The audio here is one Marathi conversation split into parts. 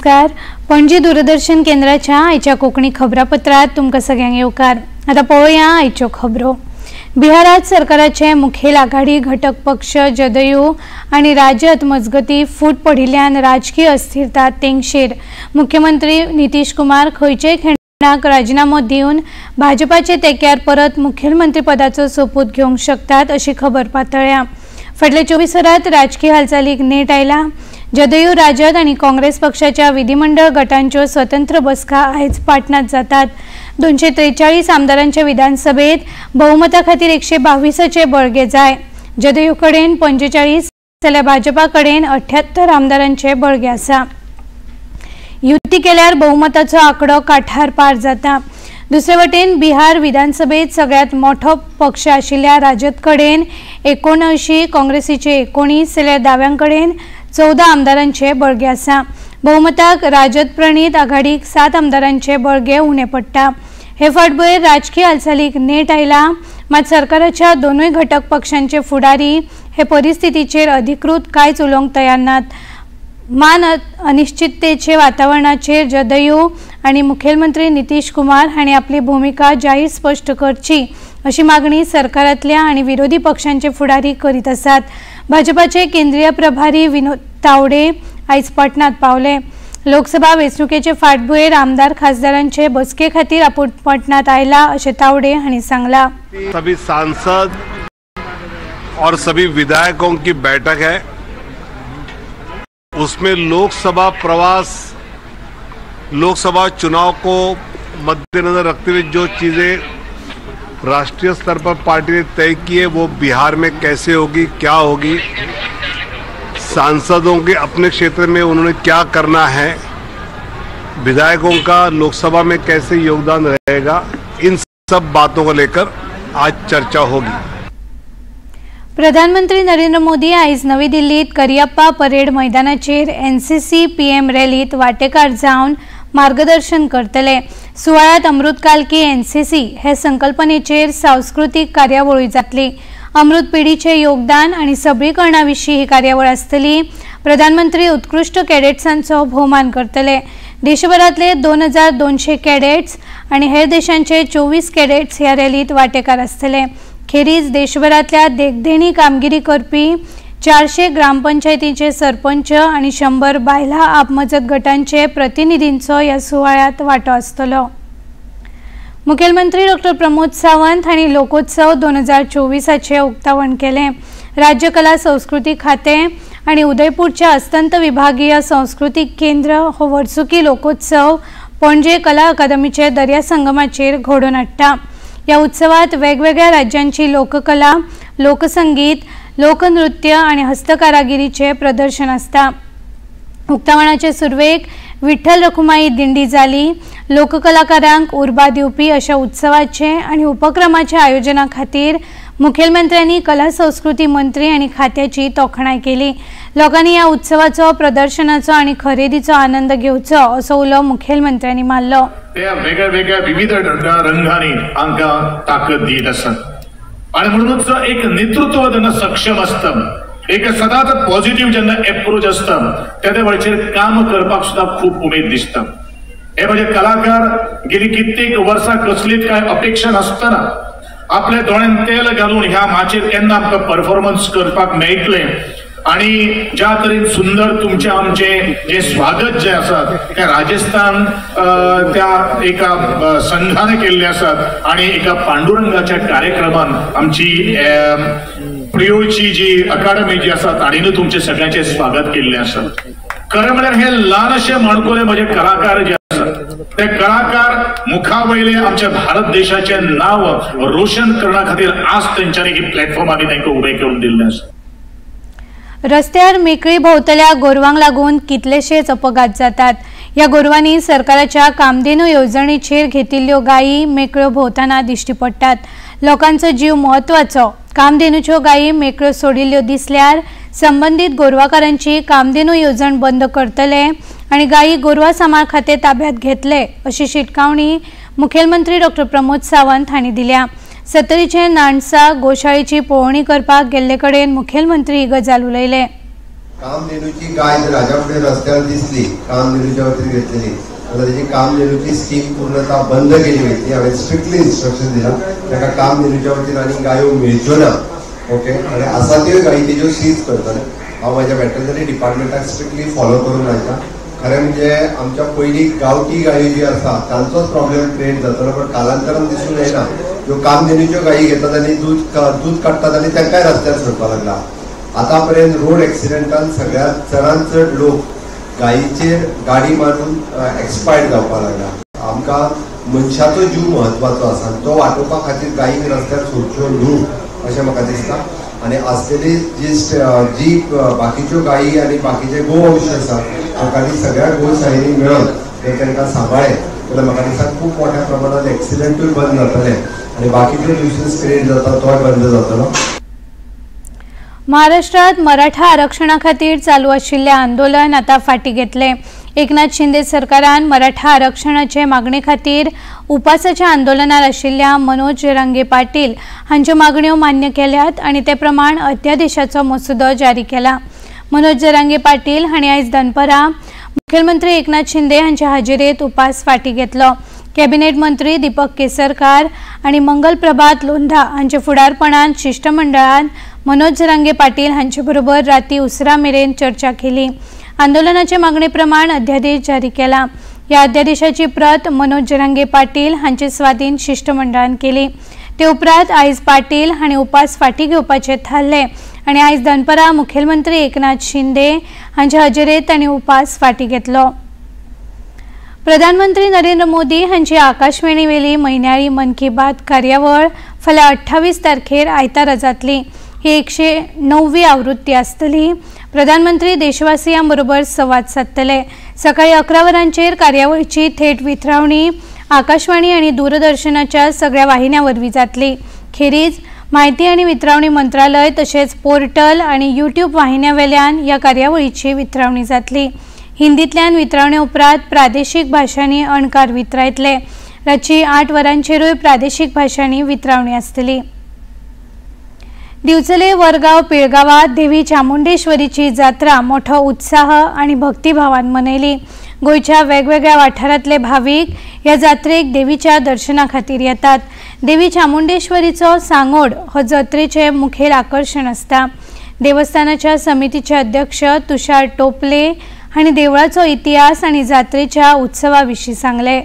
नमस्कार। पणजी दूरदर्शन केंद्राच्या आयच्या कोंकणी खबरापत्रात तुमकां सगळ्यांक येवकार। आता पळोवया आयच्यो खबरो। बिहारात सरकाराचे मुखेल आघाडी घटक पक्ष जदयू आणि राजद मजगती फूट पडिल्ल्यान राजकीय अस्थिरता तेंगशेर। मुख्यमंत्री नितीश कुमार खंयचेय खिणाक राजीनामो दिवन भाजपाचे तेक्यार परत मुखेलमंत्री पदाचो सोपूत घेवंक शकतात अशी खबर पातळ्ळ्या। फाटल्या 24 वरांत राजकीय हालचालीक नेट आयला। जदयू, राजद आणि काँग्रेस पक्षाच्या विधिमंडळ गटांच्यो स्वतंत्र बसका आयज पाटणात जातात। 243 आमदारांच्या विधानसभेत बहुमता खातीर 122चे बळगे जाय। जदयू कडेन 45 जाल्यार भाजपा कडेन 78 आमदारांचे बळगे आसा। युती केल्यार बहुमताचो आंकडो काठार पार जाता। दुसरे वटेन बिहार विधानसभेत सगळ्यात मोठो पक्ष आशिल्ल्या राजद कडेन 79, काँग्रेसीचे 19 जाल्यार दाव्यांकडेन 14 आमदारांचे बळगे आसा। बहुमताक राजद प्रणीत आघाडीक 7 आमदारांचे बळगे उणे पडटा। हे फाटभुंयेर राजकीय हालचालीक नेट आयला, मात सरकाराच्या दोनूय घटक पक्षांचे फुडारी हे परिस्थितीचेर अधिकृत कांयच उलोवंक तयार नात। मान अनिश्चिततेचे वातावरणाचेर जदयू आणि मुखेलमंत्री नितीश कुमार हांणी आपली भूमिका जाहीर स्पष्ट करची अशी मागणी सरकारांतल्या आणि विरोधी पक्षांचे फुडारी करीत आसात। भाजपाचे केंद्रीय प्रभारी विनोद तावडे आयज पाटणात पावले। लोकसभा वेंचणुकेचे फाटभुंयेर आमदार खासदारांचे बसके खातीर आपूण पाटणात आयला अशें तावडे हांणी सांगला। सभी सांसद और सभी विधायकों की बैठक है, उसमें लोकसभा चुनाव को मद्देनजर रखते हुए जो चीजें राष्ट्रीय स्तर पर पार्टी ने तय की है वो बिहार में कैसे होगी, क्या होगी, सांसदों के अपने क्षेत्र में उन्होंने क्या करना है, विधायकों का लोकसभा में कैसे योगदान रहेगा, इन सब बातों को लेकर आज चर्चा होगी। प्रधानमंत्री नरेंद्र मोदी आयज नवी दिल्लीत करियप्पा परेड मैदानाचेर एनसीसी पीएम रॅलीत वांटेकार जावन मार्गदर्शन करतले। सुवाळ्यात अमृतकाल की एनसीसी हे संकल्पनेचेर सांस्कृतिक कार्यावळी जातली। अमृत पिढीचे योगदान आणि सबळीकरणाविशीं ही कार्यावळ आसतली। प्रधानमंत्री उत्कृष्ट कॅडेट्सांचो भोवमान करतले। देशभरातले 2200 कॅडेट्स आणि हेर देशांचे 24 कॅडेट्स ह्या रॅलीत वांटेकार आसतले। खेरीज देशभरातल्या देखदेणी कामगिरी करपी 400 ग्रामपंचायतीचे सरपंच आणि 100 बायला आपमजत गटांचे प्रतिनिधींचो या सुवाळ्यात वांटो आसतलो। मुखेलमंत्री डॉ. प्रमोद सावंत हांणी लोकोत्सव 2024चे उक्तावण केले। राज्य कला संस्कृती खाते आणि उदयपूरच्या अस्तंत विभागीय सांस्कृतिक केंद्र हो वर्सुकी लोकोत्सव पणजे कला अकादमीचे दर्या संगमाचेर घडोवन हाडटा। या उत्सवात वेगवेगळ्या राज्यांची लोककला, लोकसंगीत, लोकनृत्य आणि हस्तकारागिरीचे प्रदर्शन आसता। उक्तावणाचे सुरवेक विठ्ठल रखुमाई दिंडी जाली। लोककलाकारांक उर्बा दिवपी अशा उत्सवाचे आणि उपक्रमाच्या आयोजना खातीर मुखेलमंत्र्यांनी कला संस्कृती मंत्री आणि खात्याची तोखणाय केली। लोकांनी या उत्सवाचो, प्रदर्शनाचो आणि खरेदीचो आनंद घेवचो असो उलो मुखेलमंत्र्यांनी मारलो। वेगळ्या विविध रंगांनी आमकां ताकद दीत आसात आणि म्हणूनच एक नेतृत्व जेन्ना सक्षम आसता, एक सदांच पॉझिटिव्ह जेन्ना एप्रोच आसता, त्या वेळाचेर काम करपाक सुद्धा खूप उमेद दिसता। हे म्हणजे कलाकार गेली कित्येक वर्सां कसलीच काय अपेक्षा नासतना आपल्या दोळ्यांत तेल घालून ह्या माचेर केन्ना आमकां परफॉर्मन्स करपाक मेळटले आणि ज्या तरेन सुंदर तुमचे आमचे जे स्वागत जे आसा त्या राजस्थान त्या एका संघाने केल्ले आसात आणि एका पांडुरंगाच्या कार्यक्रमान आमची प्रियोची जी अकादमी जी आसा ताणीन तुमचे सगळ्यांचे स्वागत केल्ले आसा। खरें म्हळ्यार हे ल्हानशे माणकुले म्हणजे कलाकार जे आसात ते कलाकार मुखावयले आमच्या भारत देशाचे नाव रोशन करण्या खातीर आज तेंच्यांनी ही प्लॅटफॉर्म आमी तांकां उबें करून दिल्लें आसा। रस्त्यार मेकळी भोंवतल्या गोरवांक लागून कितलेशेच अपघात जातात। या गोरवांनी सरकाराच्या कामधेनू येवजणेचेर घेतिल्ल्यो गायी मेकळ्यो भोंवताना दिश्टी पडटात। लोकांचो जीव म्हत्वाचो। कामधेनूच्यो गायी मेकळ्यो सोडिल्ल्यो दिसल्यार संबंधित गोरवाकारांची कामधेनू येवजण बंद करतले आणि गायी गोरवा सांबाळ खाते ताब्यात घेतले अशी शिटकावणी मुखेलमंत्री डॉ. प्रमोद सावंत हांणी दिल्या। सत्तरीचे नाणसा गोशाळेची पळोवणी करपाक गेल्ले कडेन मुखेलमंत्री ही गजाल उलयले। कामधेनूची गाय जर राजा फुडें रस्त्यावर दिसली कामधेनूच्या वतीन घेतलेली जाल्यार तेजी कामधेनूची स्कीम पूर्णतः बंद केली वयतली. हांवें स्ट्रिक्टली इन्स्ट्रक्शन दिला ताका कामधेनूच्या वतीन आनी गायो मेळच्यो ना. ओके, आनी आसा त्यो गायी तेज्यो सीज करतले. हांव म्हाज्या वेटरनरी डिपार्टमेंटाक स्ट्रिक्टली फॉलो करून लायता. खरें म्हणजे आमच्या पयलीं गांवठी गायो ज्यो आसा तांचोच प्रॉब्लेम क्रिएट जातलो, पण कालांतरान दिसून येना ज्यो कामधेनूच्यो गायी घेतात आनी दूध काडटात आनी तांकांय रस्त्यार सोडपाक लागला. आतापर्यंत रोड एक्सिडेंटान सगळ्यात चडांत चड लोक गायीचेर गाडी मारून एक्सपायर्ड जावपाक लागला. आमकां मनशाचो जीव म्हत्वाचो आसा, तो वाटोवपा खातीर गायीक रस्त्यार सोडच्यो न्हू अशें म्हाका दिसता. आनी आसलेली जी बाकीच्यो गायी आनी बाकीचे गोवंश आसा लोकांनी सगळ्या गोशाळेंनी मेळून जर तांकां सांबाळ्ळे जाल्यार म्हाका दिसता खूब मोठ्या प्रमाणात एक्सिडेंटूय बंद जातले आनी बाकीच्यो न्यूसन्स क्रिएट जाता तोय बंद जातलो. महाराष्ट्रात मराठा आरक्षणा खातीर चालू आशिल्लें आंदोलन आता फाटी घेतले. एकनाथ शिंदे सरकारान मराठा आरक्षणाचे मागणे खातीर उपासाच्या आंदोलनार आशिल्ल्या मनोज जरांगे पाटील हांच्यो मागण्यो मान्य केल्यात आनी ते प्रमाण अध्यादेशाचो मसुदो जारी केला. मनोज जरांगे पाटील हांणी आयज दनपारां मुखेलमंत्री एकनाथ शिंदे हांचे हाजेरेंत उपास फाटी घेतलो. कॅबिनेट मंत्री दीपक केसरकार आनी मंगल प्रभात लोंढा हांचे फुडारपणान शिष्टमंडळान मनोज जरांगे पाटील हांचे बरोबर राती उसरा मेरेन चर्चा केली. आंदोलनाचे मागणे प्रमाण अध्यादेश जारी केला. ह्या अध्यादेशाची प्रत मनोज जरांगे पाटील हांचे स्वाधीन शिष्टमंडळान केली. ते उपरांत आयज पाटील हांणी उपास फाटी घेवपाचे थारले आनी आयज दनपारां मुखेलमंत्री एकनाथ शिंदे हांचे हाजेरेंत तांणी उपास फाटी घेतलो. प्रधानमंत्री नरेंद्र मोदी हांची आकाशवाणी वेली म्हयन्याळी मन की बात कार्यावळ फाल्यां 28 तारखेर आयतारा जातली. ही 109वी आवृत्ती आसतली. प्रधानमंत्री देशवासियां बरोबर संवाद साधतले. सकाळी 11 वरांचेर कार्यावळीची थेट वितरावणी आकाशवाणी आनी दूरदर्शनाच्या सगळ्या वाहिन्यां वरवीं जातली. खेरीज माहिती आनी वितरावणी मंत्रालय तशेंच पोर्टल आनी यूट्यूब वाहिन्यां वेल्यान ह्या कार्यावळीची वितरावणी जातली. हिंदींतल्यान वितरावणे उपरांत प्रादेशीक भाशांनी अणकार वितरायतले. रातची 8 वरांचेरूय प्रादेशीक भाशांनी वितरावणी आसतली. दिवचले वरगाव पिळगावात देवी चामुंडेश्वरीची जात्रा मोठो उत्साह आनी भक्तिभावान मनयली. गोयच्या वेगवेगळ्या वाठारांतले भाविक ह्या जात्रेक देवीच्या दर्शना खातीर येतात. देवी चामुंडेश्वरीचो सांगोड हो जत्रेचे मुखेल आकर्षण आसता. देवस्थानाच्या समितीचे अध्यक्ष तुषार टोपले हांणी देवळाचो इतिहास आनी जात्रेच्या उत्सवा विशीं सांगले.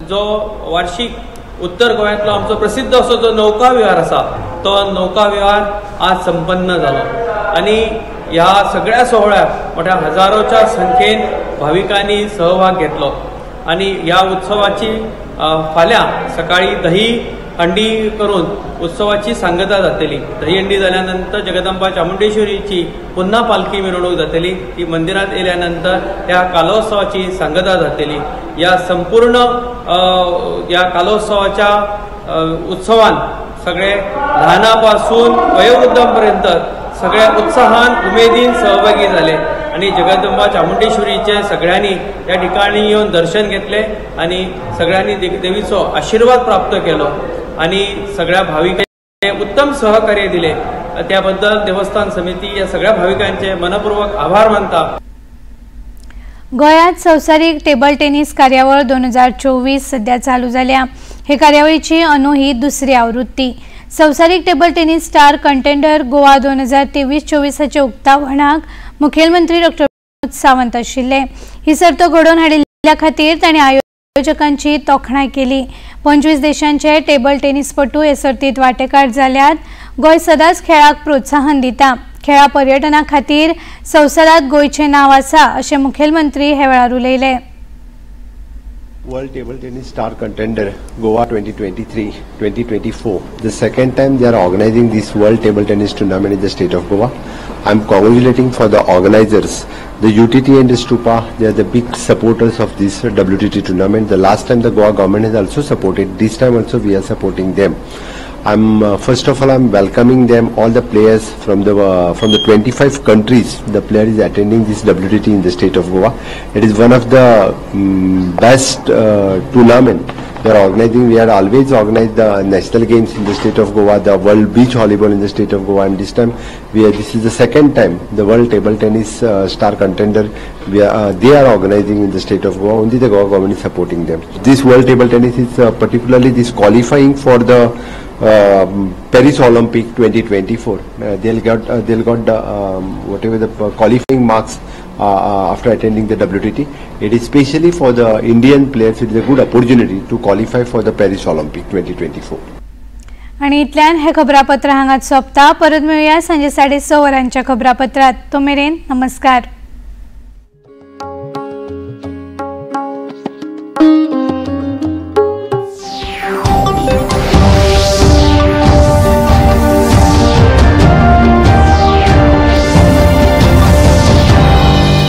जो वार्षिक उत्तर गोंयांतलो आमचो प्रसिद्ध असो जो नौका विहार आसा तो नौका विहार आज संपन्न जालो आनी ह्या सगळ्या सोहळ्याक मोठ्या हजारोच्या संख्येन भाविकांनी सहभाग घेतलो आनी ह्या उत्सवाची फाल्यां सकाळी दही हंडी करून उत्सवाची सांगता जातली. दही हंडी जाल्या नंतर जगदंबा चामुंडेश्वरीची पुन्हा पालखी मिरवणूक जातली. ती मंदिरात येयल्यानंतर ह्या कालोत्सवाची सांगता जातली. या संपूर्ण या कालोत्सवाच्या उत्सवान सगळे ल्हानापासून वयोवृद्धांपर्यंत सगळे उत्साहान उमेदीन सहभागी झाले आणि जगदंबा चामुंडेश्वरीचे सगळ्यांनी या ठिकाणी येऊन दर्शन घेतले आणि सगळ्यांनी देवीचो आशीर्वाद प्राप्त केलो आणि सगळ्या भाविकांनी उत्तम सहकार्य दिले. त्याबद्दल देवस्थान समिती या सगळ्या भाविकांचे मनपूर्वक आभार मानता. गोंयांत संवसारीक टेबल टेनिस कार्यावळ 2024 सध्या चालू जाल्या. हे कार्यावळीची अंदू ही दुसरी आवृत्ती. संवसारीक table tennis star contender Goa 2023-24 उक्तावणाक मुखेलमंत्री डॉ. प्रमोद सावंत आशिल्ले. ही सर्त घडोवन हाडिल्ल्या खातीर तांणी आयोजकांची तोखणाय केली. 25 देशांचे टेबल टेनिसपटू हे सर्तीत वांटेकार जाल्यात. गोंय सदांच खेळाक प्रोत्साहन दिता. खेळा पर्यटना खातीर संवसारांत गोंयचें नांव आसा अशें मुखेलमंत्री हे वेळार उलयले. World Table Tennis Star Contender Goa 2023-2024. The second time they are organizing this World Table Tennis Tournament in the state of Goa. I am congratulating for the organizers. The UTT and the Stupa, they are the big supporters of this WTT tournament. The last time the Goa government has also supported. This time also we are supporting them. First of all, I'm welcoming them, all the players from the 25 countries. The player is attending this WTT in the state of Goa. It is one of the best tournament They are organizing. We had always organized the national games in the state of Goa, the World Beach Volleyball in the state of Goa, and this time this is the second time the World Table Tennis star contender they are organizing in the state of Goa. Only the Goa government is supporting them. This World Table Tennis is particularly this qualifying for the Paris Olympic 2024. They'll got whatever the qualifying marks after attending the WTT. It is specially for the Indian players. It is a good opportunity to qualify for the Paris Olympic 2024. आणि इतल्यान हे खबरापत्र हांगाच सोंपता. परत मेळुया सांजे 6:30 वरांच्या खबरापत्रात. तो मेरेन नमस्कार.